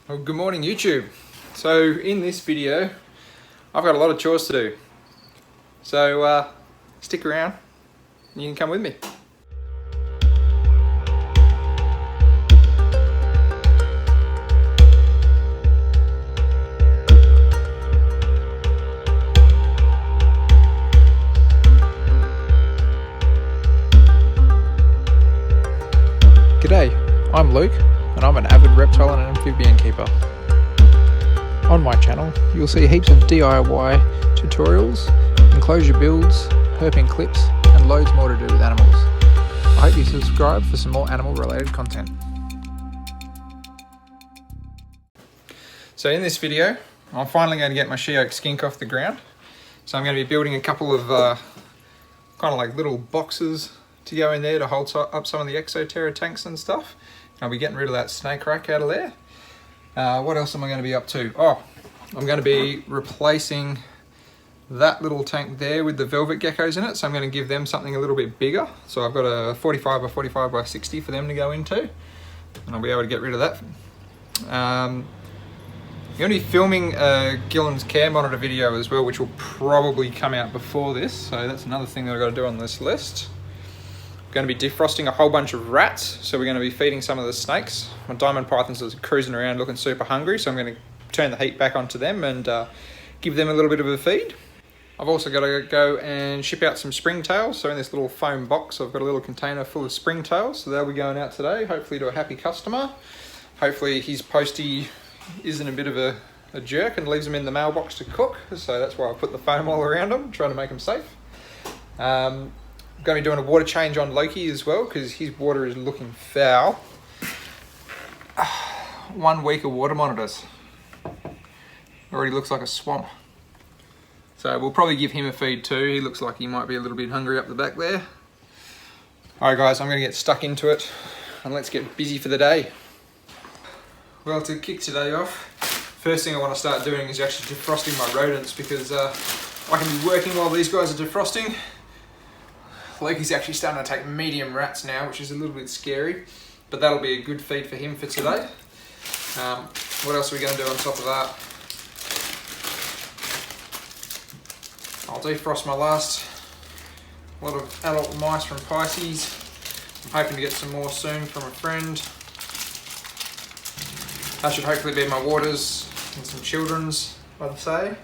Well, good morning YouTube. So in this video I've got a lot of chores to do, so stick around and you can come with me. G'day, I'm Luke and I'm an avid reptile and amphibian keeper. On my channel you'll see heaps of DIY tutorials, enclosure builds, herping clips and loads more to do with animals. I hope you subscribe for some more animal related content. So in this video I'm finally going to get my she-oak skink off the ground. So I'm going to be building a couple of kind of like little boxes to go in there to hold up some of the exoterra tanks and stuff. I'll be getting rid of that snake rack out of there. What else am I going to be up to? Oh, I'm going to be replacing that little tank there with the velvet geckos in it. So I'm going to give them something a little bit bigger. So I've got a 45 by 45 by 60 for them to go into. And I'll be able to get rid of that. I'm going to be filming a Gillen's care monitor video as well, which will probably come out before this. So that's another thing that I've got to do on this list. Going to be defrosting a whole bunch of rats, so we're going to be feeding some of the snakes. My diamond pythons are cruising around looking super hungry, so I'm going to turn the heat back onto them and give them a little bit of a feed. I've also got to go and ship out some springtails, so in this little foam box I've got a little container full of springtails, so they'll be going out today, hopefully to a happy customer. Hopefully his postie isn't a bit of a jerk and leaves them in the mailbox to cook, so that's why I put the foam all around them, trying to make them safe. I'm going to be doing a water change on Loki as well because his water is looking foul. 1 week of water monitors. Already looks like a swamp. So we'll probably give him a feed too. He looks like he might be a little bit hungry up the back there. Alright guys, I'm going to get stuck into it and let's get busy for the day. Well, to kick today off, first thing I want to start doing is actually defrosting my rodents because I can be working while these guys are defrosting. Loki's actually starting to take medium rats now, which is a little bit scary, but that'll be a good feed for him for today. What else are we going to do on top of that? I'll defrost my last lot of adult mice from Pisces. I'm hoping to get some more soon from a friend. That should hopefully be my waters and some children's, I'd say.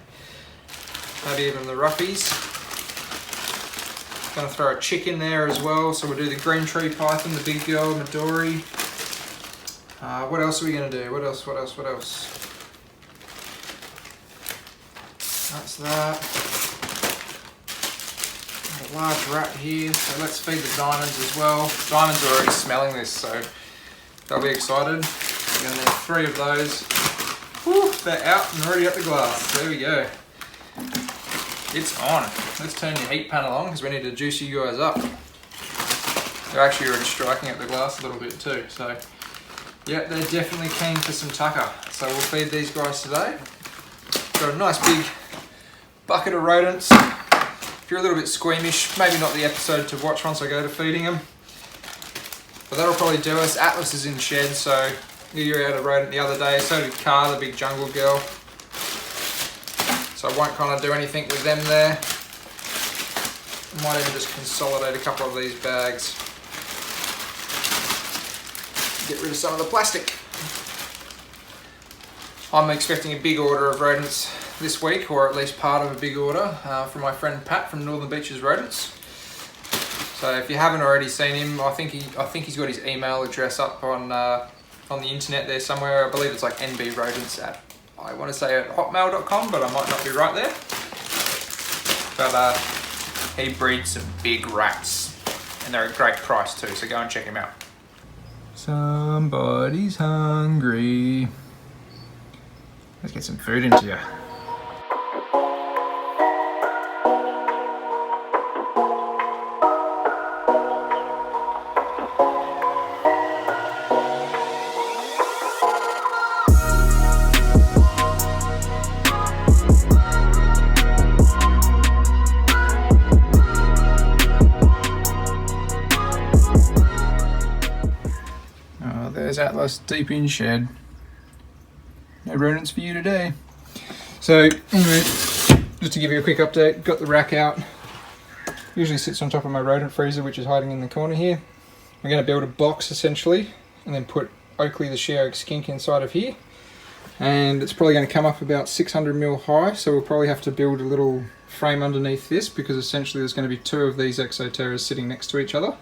Maybe even the roughies. Going to throw a chick in there as well, so we'll do the green tree python, the big girl, Midori. What else are we going to do? What else? That's that. Got a large rat here, so let's feed the diamonds as well. Diamonds are already smelling this, so they'll be excited. We're going to have 3 of those. Whew, they're out and ready at the glass. There we go. It's on. Let's turn your heat panel on because we need to juice you guys up. They're actually already striking at the glass a little bit too. So yeah, they're definitely keen for some tucker. So we'll feed these guys today. Got a nice big bucket of rodents. If you're a little bit squeamish, maybe not the episode to watch once I go to feeding them. But that'll probably do us. Atlas is in shed, so you had a rodent the other day. So did Car, the big jungle girl. So I won't kind of do anything with them there. Might even just consolidate a couple of these bags. Get rid of some of the plastic. I'm expecting a big order of rodents this week, or at least part of a big order, from my friend Pat from Northern Beaches Rodents. So if you haven't already seen him, I think he's got his email address up on the internet there somewhere. I believe it's like nbrodents at, I want to say at hotmail.com, but I might not be right there. But he breeds some big rats, and they're a great price too, so go and check him out. Somebody's hungry. Let's get some food into you. There's Atlas deep in shed. No rodents for you today. So anyway, just to give you a quick update, got the rack out. Usually sits on top of my rodent freezer, which is hiding in the corner here. I'm going to build a box essentially, and then put Oakley the she-oak skink inside of here. And it's probably going to come up about 600mm high, so we'll probably have to build a little frame underneath this, because essentially there's going to be two of these exoterras sitting next to each other,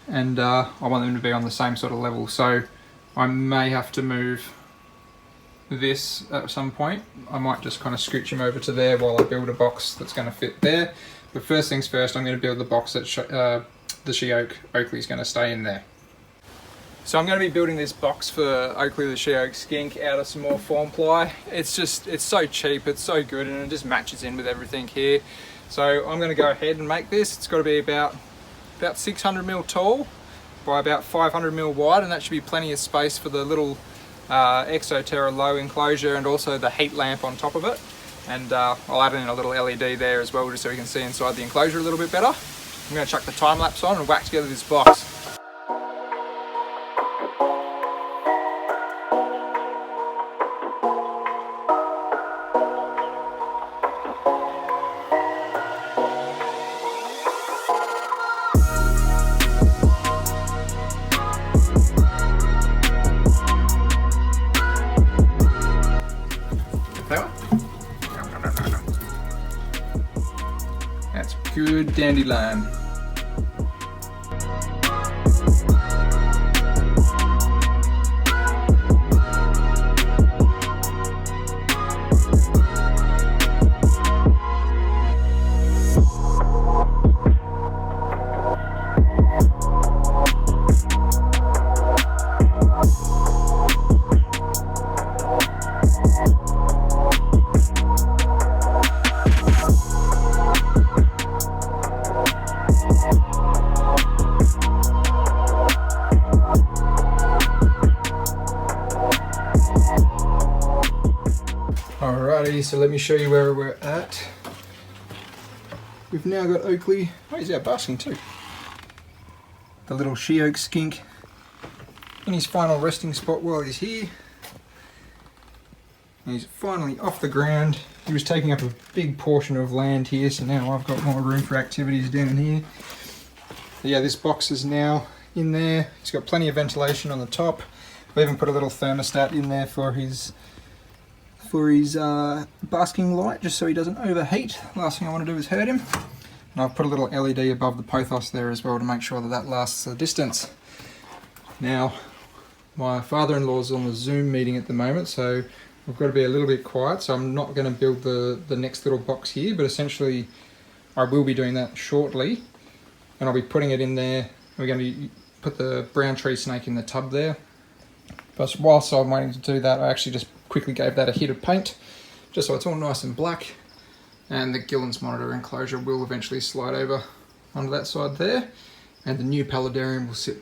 and I want them to be on the same sort of level, so I may have to move this at some point. I might just kind of scooch him over to there while I build a box that's going to fit there. But first things first, I'm going to build the box that the she-oak Oakley's going to stay in there. So I'm going to be building this box for Oakley the she-oak skink out of some more form ply. It's so cheap, it's so good, and it just matches in with everything here. So I'm going to go ahead and make this. It's got to be about 600mm tall by about 500mm wide, and that should be plenty of space for the little Exoterra low enclosure and also the heat lamp on top of it. And I'll add in a little LED there as well, just so we can see inside the enclosure a little bit better. I'm going to chuck the time lapse on and whack together this box. That's good dandelion. Alrighty, so let me show you where we're at. We've now got Oakley. Oh, he's out basking too. The little she-oak skink in his final resting spot while he's here. And he's finally off the ground. He was taking up a big portion of land here, so now I've got more room for activities down here. But yeah, this box is now in there. He's got plenty of ventilation on the top. We even put a little thermostat in there for his basking light, just so he doesn't overheat. Last thing I want to do is hurt him. And I've put a little LED above the pothos there as well to make sure that that lasts the distance. Now, my father-in-law's on the Zoom meeting at the moment, so we've got to be a little bit quiet, so I'm not going to build the next little box here, but essentially I will be doing that shortly, and I'll be putting it in there. We're going to put the brown tree snake in the tub there. But whilst I'm waiting to do that, I actually just quickly gave that a hit of paint, just so it's all nice and black. And the Gillen's monitor enclosure will eventually slide over onto that side there, and the new paludarium will sit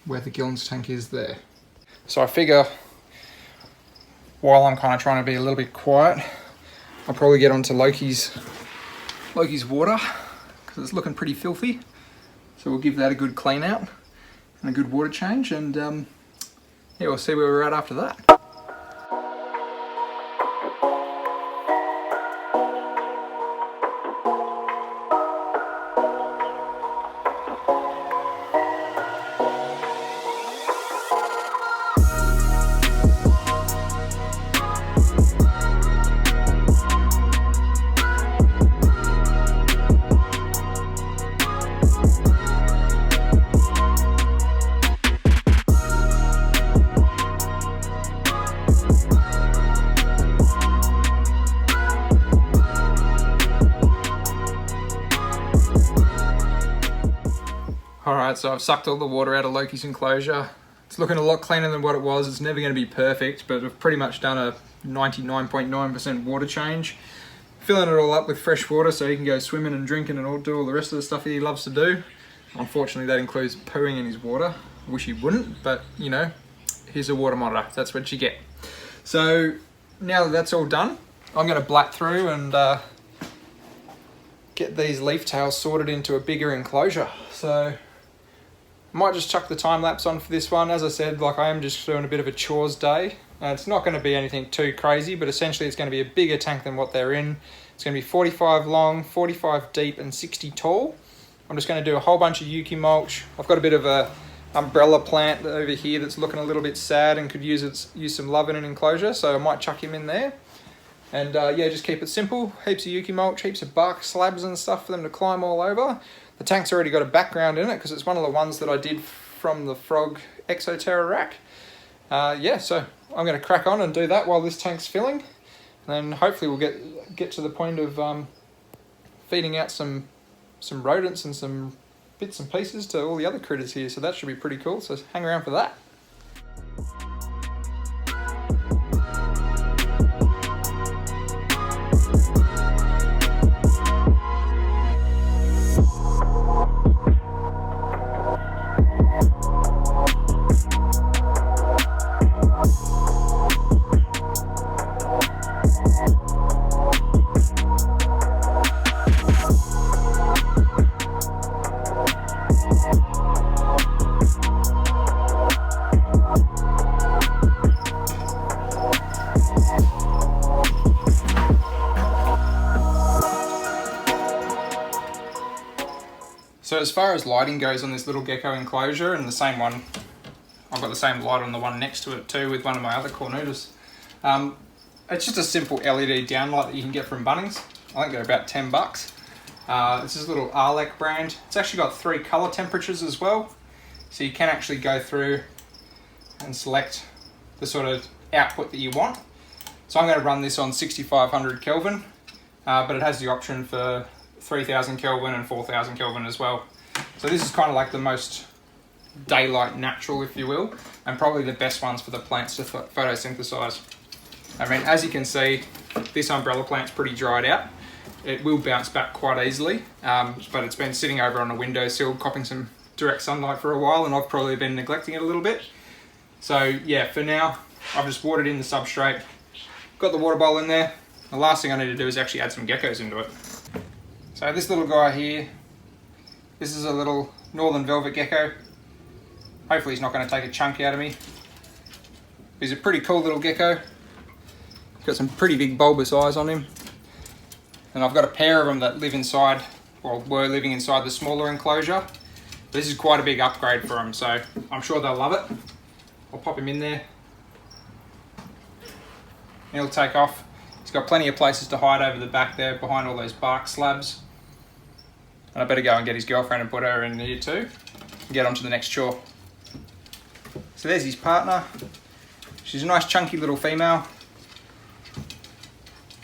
where the Gillen's tank is there. So I figure, while I'm kind of trying to be a little bit quiet, I'll probably get onto Loki's water, because it's looking pretty filthy. So we'll give that a good clean out and a good water change, and yeah, we'll see where we're at after that. Alright, so I've sucked all the water out of Loki's enclosure. It's looking a lot cleaner than what it was. It's never going to be perfect, but I've pretty much done a 99.9% water change. Filling it all up with fresh water so he can go swimming and drinking and do all the rest of the stuff that he loves to do. Unfortunately, that includes pooing in his water. I wish he wouldn't, but you know, here's a water monitor. That's what you get. So now that that's all done, I'm going to blat through and get these leaf tails sorted into a bigger enclosure. So I might just chuck the time lapse on for this one. As I said, like, I am just doing a bit of a chores day. It's not going to be anything too crazy, but essentially it's going to be a bigger tank than what they're in. It's going to be 45 long, 45 deep and 60 tall. I'm just going to do a whole bunch of Yuki mulch. I've got a bit of a umbrella plant over here that's looking a little bit sad and could use some love in an enclosure, so I might chuck him in there. And yeah, just keep it simple. Heaps of Yuki mulch, heaps of bark slabs and stuff for them to climb all over. The tank's already got a background in it because it's one of the ones that I did from the Frog Exoterra rack. Yeah, so I'm going to crack on and do that while this tank's filling. And then hopefully we'll get to the point of feeding out some rodents and some bits and pieces to all the other critters here. So that should be pretty cool. So hang around for that. So as far as lighting goes on this little gecko enclosure, and the same one, I've got the same light on the one next to it too with one of my other cornutas. It's just a simple LED downlight that you can get from Bunnings. I think they're about 10 bucks. This is a little Arlec brand. It's actually got 3 color temperatures as well. So you can actually go through and select the sort of output that you want. So I'm going to run this on 6500 Kelvin, but it has the option for 3000 Kelvin and 4000 Kelvin as well. So this is kind of like the most daylight natural, if you will, and probably the best ones for the plants to photosynthesize. I mean, as you can see, this umbrella plant's pretty dried out. It will bounce back quite easily, but it's been sitting over on a windowsill copping some direct sunlight for a while, and I've probably been neglecting it a little bit. So yeah, for now, I've just watered in the substrate, got the water bowl in there. The last thing I need to do is actually add some geckos into it. So this little guy here, this is a little northern velvet gecko. Hopefully he's not going to take a chunk out of me. He's a pretty cool little gecko. He's got some pretty big bulbous eyes on him. And I've got a pair of them that live inside, or were living inside the smaller enclosure. This is quite a big upgrade for them, so I'm sure they'll love it. I'll pop him in there. He'll take off. He's got plenty of places to hide over the back there behind all those bark slabs. And I better go and get his girlfriend and put her in here too and get on to the next chore. So there's his partner. She's a nice chunky little female.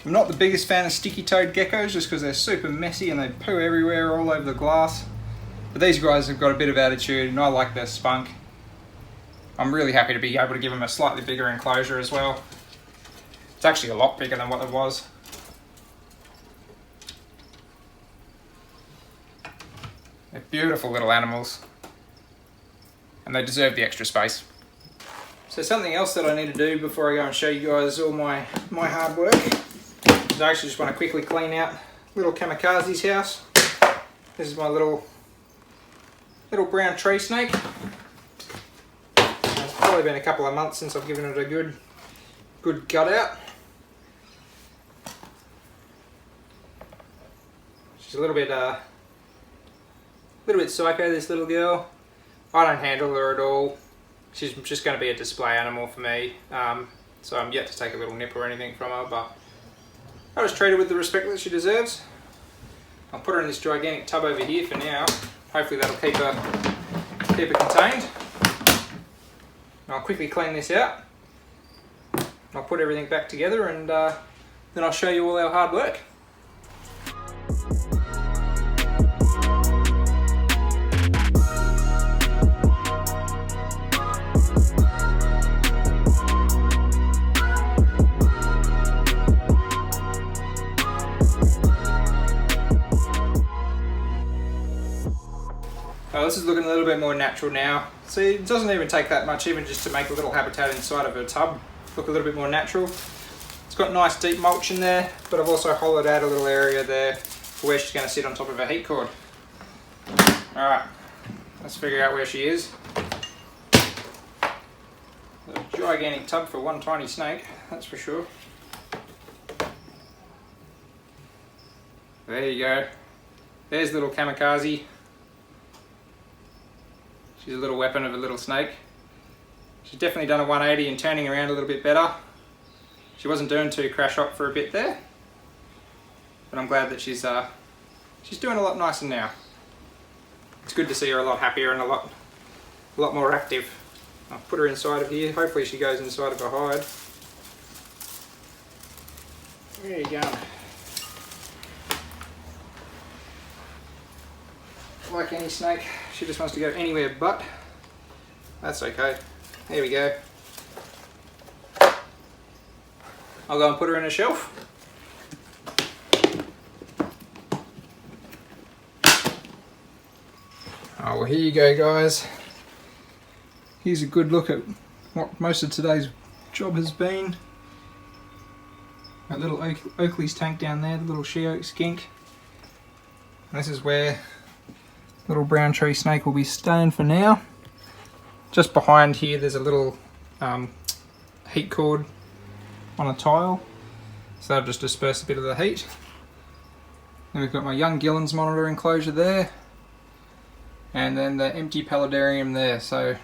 I'm not the biggest fan of sticky-toed geckos just because they're super messy and they poo everywhere all over the glass. But these guys have got a bit of attitude and I like their spunk. I'm really happy to be able to give them a slightly bigger enclosure as well. It's actually a lot bigger than what it was. They're beautiful little animals and they deserve the extra space. So something else that I need to do before I go and show you guys all my hard work is I actually just want to quickly clean out little Kamikaze's house. This is my little brown tree snake. It's probably been a couple of months since I've given it a good gut out. She's a little bit psycho, this little girl. I don't handle her at all. She's just going to be a display animal for me. So I'm yet to take a little nip or anything from her, but I just treat her with the respect that she deserves. I'll put her in this gigantic tub over here for now. Hopefully that'll keep her contained. And I'll quickly clean this out. I'll put everything back together and then I'll show you all our hard work. This is looking a little bit more natural now. See, it doesn't even take that much, even just to make a little habitat inside of a tub look a little bit more natural. It's got nice deep mulch in there, but I've also hollowed out a little area there for where she's going to sit on top of a heat cord. Alright, let's figure out where she is. Little gigantic tub for one tiny snake, that's for sure. There you go. There's little Kamikaze. She's a little weapon of a little snake. She's definitely done a 180 and turning around a little bit better. She wasn't doing too crash up for a bit there, but I'm glad that she's doing a lot nicer now. It's good to see her a lot happier and a lot more active. I'll put her inside of here. Hopefully she goes inside of her hide. There you go. Like any snake, she just wants to go anywhere but. That's okay. There we go. I'll go and put her in a shelf. Oh, well, here you go, guys. Here's a good look at what most of today's job has been. That little Oakley's tank down there, the little she-oak skink. And this is where little brown tree snake will be staying for now. Just behind here there's a little heat cord on a tile, so that'll just disperse a bit of the heat. Then we've got my young Gillen's monitor enclosure there, and then the empty paludarium there. So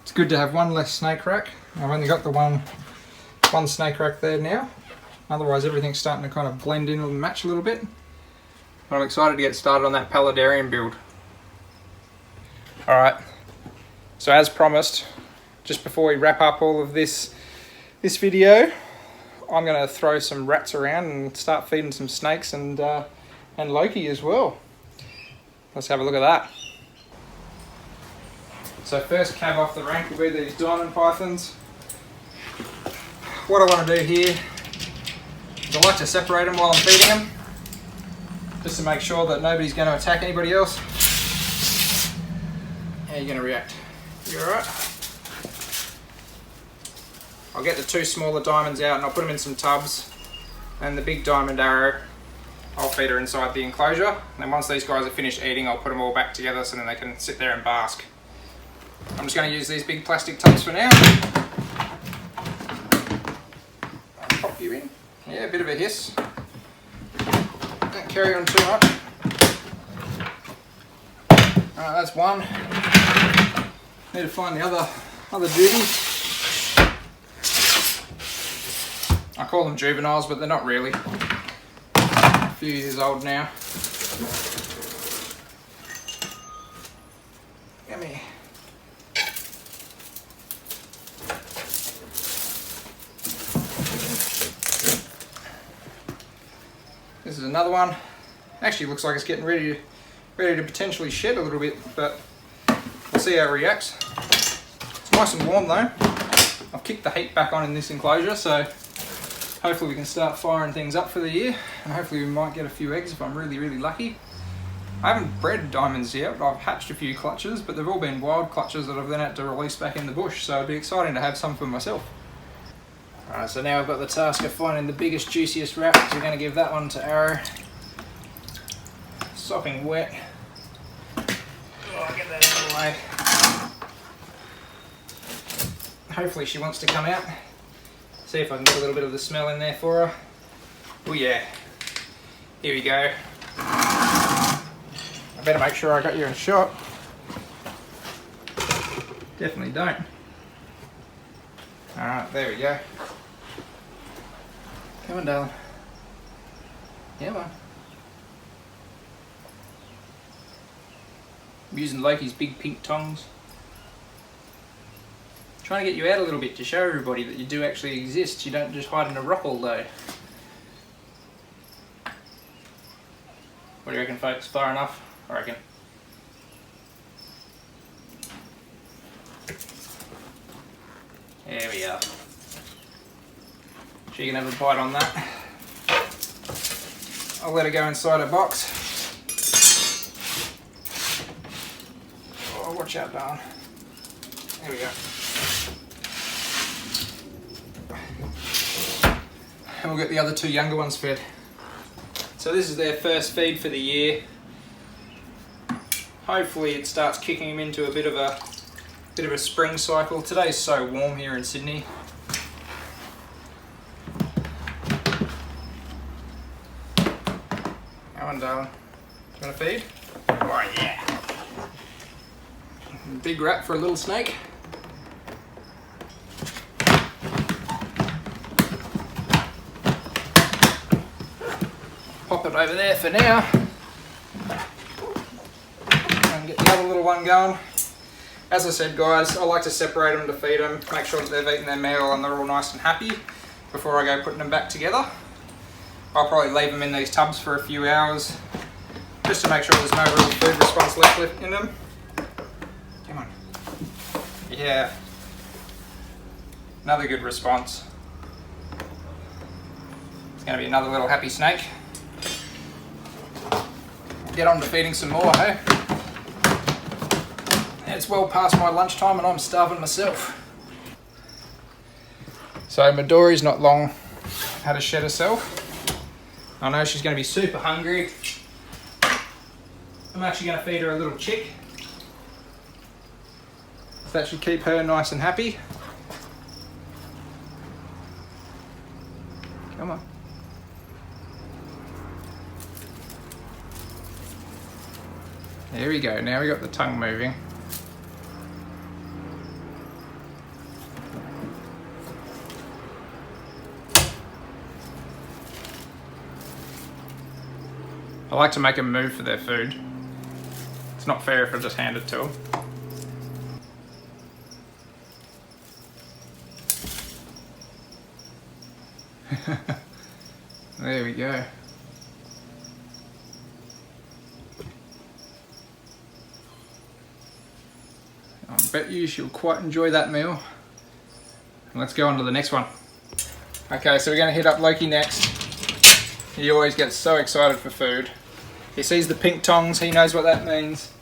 it's good to have one less snake rack. I've only got the one snake rack there now, otherwise everything's starting to kind of blend in and match a little bit. But I'm excited to get started on that paludarium build. Alright, so as promised, just before we wrap up all of this video, I'm going to throw some rats around and start feeding some snakes and Loki as well. Let's have a look at that. So first cab off the rank will be these diamond pythons. What I want to do here is I like to separate them while I'm feeding them, just to make sure that nobody's going to attack anybody else. How are you going to react? You alright? I'll get the two smaller diamonds out and I'll put them in some tubs, and the big diamond arrow I'll feed her inside the enclosure, and then once these guys are finished eating I'll put them all back together so then they can sit there and bask. I'm just going to use these big plastic tubs for now. I'll pop you in. Yeah, a bit of a hiss. Don't carry on too much. Alright, that's one. Need to find the other duty. I call them juveniles, but they're not really. A few years old now. Come here. This is another one. Actually looks like it's getting ready to potentially shed a little bit, but we'll see how it reacts. It's nice and warm though. I've kicked the heat back on in this enclosure, so hopefully we can start firing things up for the year, and hopefully we might get a few eggs if I'm really lucky. I haven't bred diamonds yet. I've hatched a few clutches, but they've all been wild clutches that I've then had to release back in the bush, so it'd be exciting to have some for myself. Alright, so now I've got the task of finding the biggest, juiciest rat, so we're going to give that one to Arrow. Sopping wet. Oh, I'll get that out of the way. Hopefully she wants to come out. See if I can get a little bit of the smell in there for her. Oh yeah. Here we go. I better make sure I got you in shot. Definitely don't. Alright, there we go. Come on, darling. Come on. I'm using Loki's big pink tongs. Trying to get you out a little bit to show everybody that you do actually exist. You don't just hide in a rock all day. What do you reckon, folks? Far enough? I reckon. There we are. She can have a bite on that. I'll let her go inside her box. Oh, watch out, darling. There we go. And we'll get the other two younger ones fed. So this is their first feed for the year. Hopefully it starts kicking them into a bit of a spring cycle. Today's so warm here in Sydney. on, darling. You want to feed? Oh, yeah. Big rat for a little snake. Pop it over there for now. And get the other little one going. As I said, guys, I like to separate them to feed them, make sure that they've eaten their meal and they're all nice and happy before I go putting them back together. I'll probably leave them in these tubs for a few hours just to make sure there's no real food response left in them. Come on. Yeah. Another good response. It's going to be another little happy snake. Get on to feeding some more, hey? It's well past my lunchtime and I'm starving myself. So Midori's not long had to shed herself. I know she's going to be super hungry. I'm actually going to feed her a little chick. So that should keep her nice and happy. Come on. There we go, now we got the tongue moving. I like to make them move for their food. It's not fair if I just hand it to them. There we go. I bet you she'll quite enjoy that meal. And let's go on to the next one. Okay, so we're going to hit up Loki next. He always gets so excited for food. He sees the pink tongs, he knows what that means.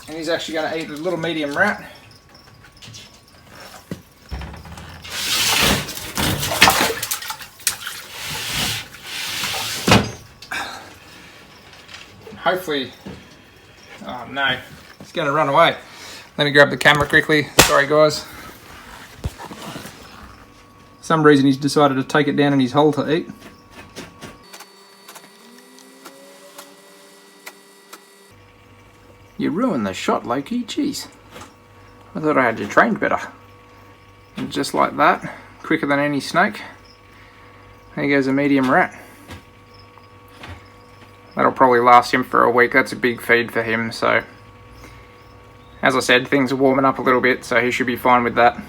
And he's actually going to eat a little medium rat. Hopefully, oh no, he's going to run away. Let me grab the camera quickly. Sorry guys. For some reason he's decided to take it down in his hole to eat. You ruined the shot, Loki. Jeez. I thought I had you trained better. And just like that, quicker than any snake, there goes a medium rat. That'll probably last him for a week. That's a big feed for him, so as I said, things are warming up a little bit, so he should be fine with that.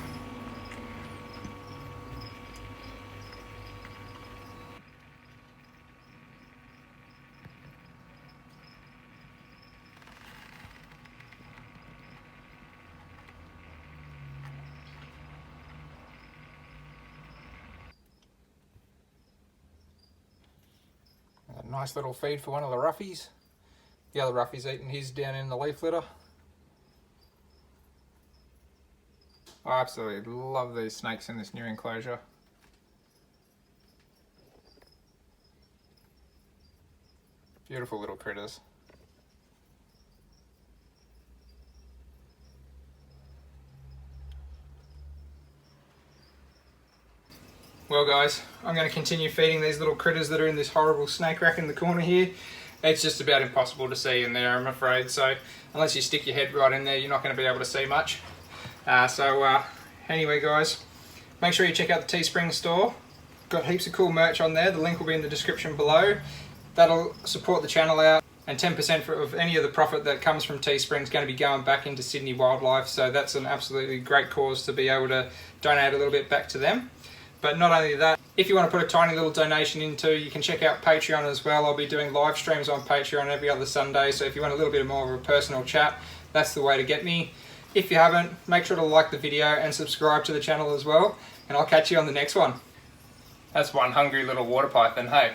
A nice little feed for one of the roughies. The other roughie's eating his down in the leaf litter. I absolutely love these snakes in this new enclosure. Beautiful little critters. Well guys, I'm going to continue feeding these little critters that are in this horrible snake rack in the corner here. It's just about impossible to see in there, I'm afraid, so unless you stick your head right in there, you're not going to be able to see much. Anyway guys, make sure you check out the Teespring store. Got heaps of cool merch on there, the link will be in the description below. That'll support the channel out, and 10% of any of the profit that comes from Teespring is going to be going back into Sydney Wildlife, so that's an absolutely great cause to be able to donate a little bit back to them. But not only that, if you want to put a tiny little donation into, you can check out Patreon as well. I'll be doing live streams on Patreon every other Sunday, so if you want a little bit more of a personal chat, that's the way to get me. If you haven't, make sure to like the video and subscribe to the channel as well, and I'll catch you on the next one. That's one hungry little water python, hey?